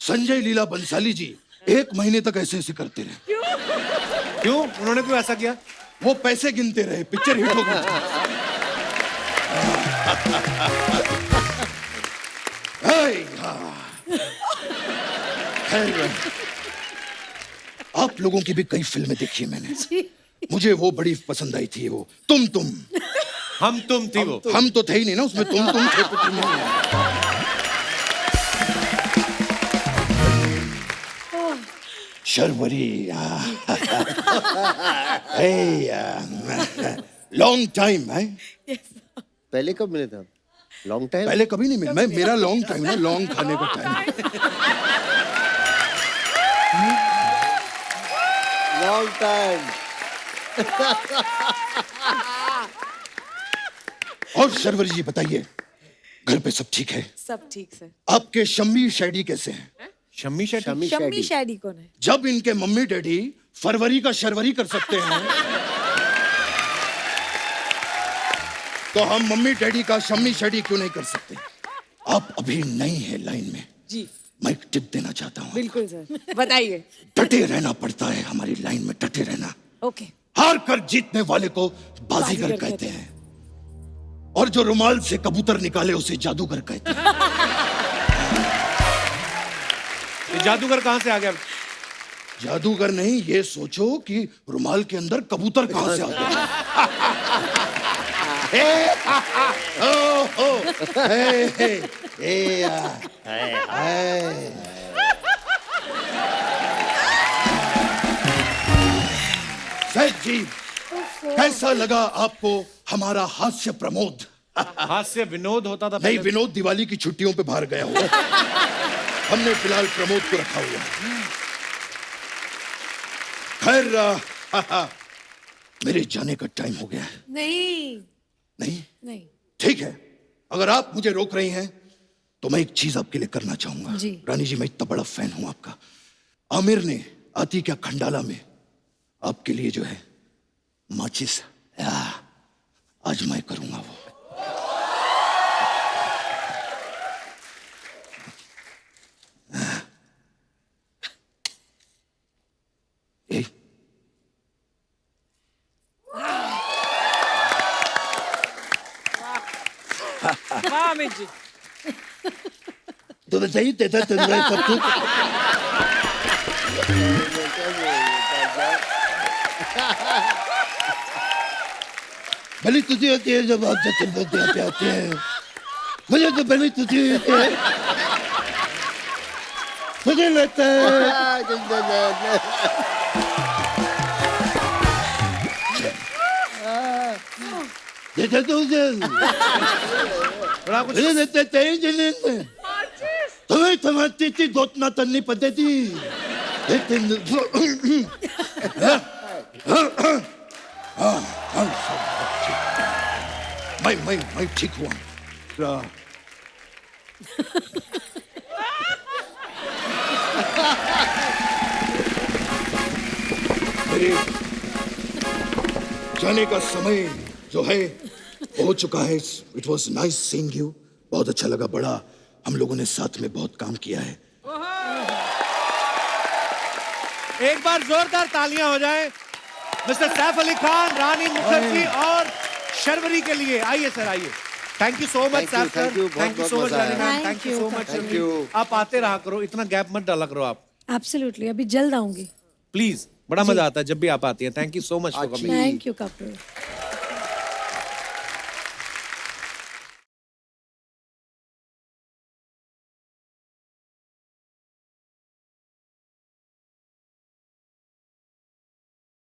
संजय लीला बंसाली जी 1 महीने तक ऐसे ऐसे करते रहे। क्यों? उन्होंने क्यों ऐसा किया? वो पैसे गिनते रहे, पिक्चर हिट हो गई। खैर, आप लोगों की भी कई फिल्में देखी है मैंने। मुझे वो बड़ी पसंद आई थी, वो तुम हम तुम थी वो। हम तो थे ही नहीं ना उसमें, तुम थे तो तुम नहीं। शर्वरी, लॉन्ग टाइम है। पहले कब मिले थे आप? Long time? पहले कभी नहीं मिला। मेरा लॉन्ग टाइम है, लॉन्ग खाने का टाइम। Long time. और शर्वरी जी बताइए, घर पे सब ठीक है? सब ठीक सर। आपके शम्मी शैडी कैसे हैं? शम्मी शेट्टी? शम्मी शैडी कौन है? जब इनके मम्मी डैडी फरवरी का शर्वरी कर सकते हैं, तो हम मम्मी डैडी का शम्मी शैडी क्यों नहीं कर सकते? आप अभी नई है लाइन में जी। मैं एक टिप देना चाहता हूँ। बिल्कुल सर, बताइए। डटे रहना पड़ता है हमारी लाइन में, डटे रहना। ओके। हार कर जीतने वाले को बाजीगर कहते हैं, और जो रुमाल से कबूतर निकाले उसे जादूगर कहते हैं। ये जादूगर कहां से आ गया? जादूगर नहीं, ये सोचो कि रुमाल के अंदर कबूतर कहां से आ गया। सैफ जी, कैसा लगा आपको हमारा हास्य प्रमोद? हास्य विनोद होता था नहीं, पहले। विनोद दिवाली की छुट्टियों पे बाहर गया हुआ। हमने फिलहाल प्रमोद को रखा हुआ है। खैर, मेरे जाने का टाइम हो गया है। नहीं नहीं, नहीं ठीक है, अगर आप मुझे रोक रही हैं तो मैं एक चीज आपके लिए करना चाहूंगा। जी। रानी जी, मैं इतना बड़ा फैन हूं आपका। आमिर ने आती क्या खंडाला में आपके लिए जो है माचिस, आज मैं करूंगा वो। ए, वाह अमित जी। तो सही देता चंद्र सब कुछ। भली तुझे होती है जब आप जब आते हैं, मुझे तो भली तुझे होती है, मुझे लगता है जैसे तुझे तुम्हें समझती थी दोतना तलनी पद्धति। मैं ठीक हुआ। मेरे जाने का समय जो है हो चुका है। It was nice seeing you. बहुत अच्छा लगा, बड़ा हम लोगों ने साथ में बहुत काम किया है। एक बार जोरदार तालियां हो जाए मिस्टर सैफ अली खान, रानी मुखर्जी और शर्वरी के लिए। आइए सर, आइए। Thank you so much Saif sir, thank you so much Rani ma'am, thank you so much Sharvari. आप आते रहा करो, इतना गैप मत डाला करो आप एब्सोल्युटली, अभी जल्द आऊंगी। प्लीज। बड़ा मजा आता है जब भी आप आती हैं। Thank you so much for coming. Thank you Kapil.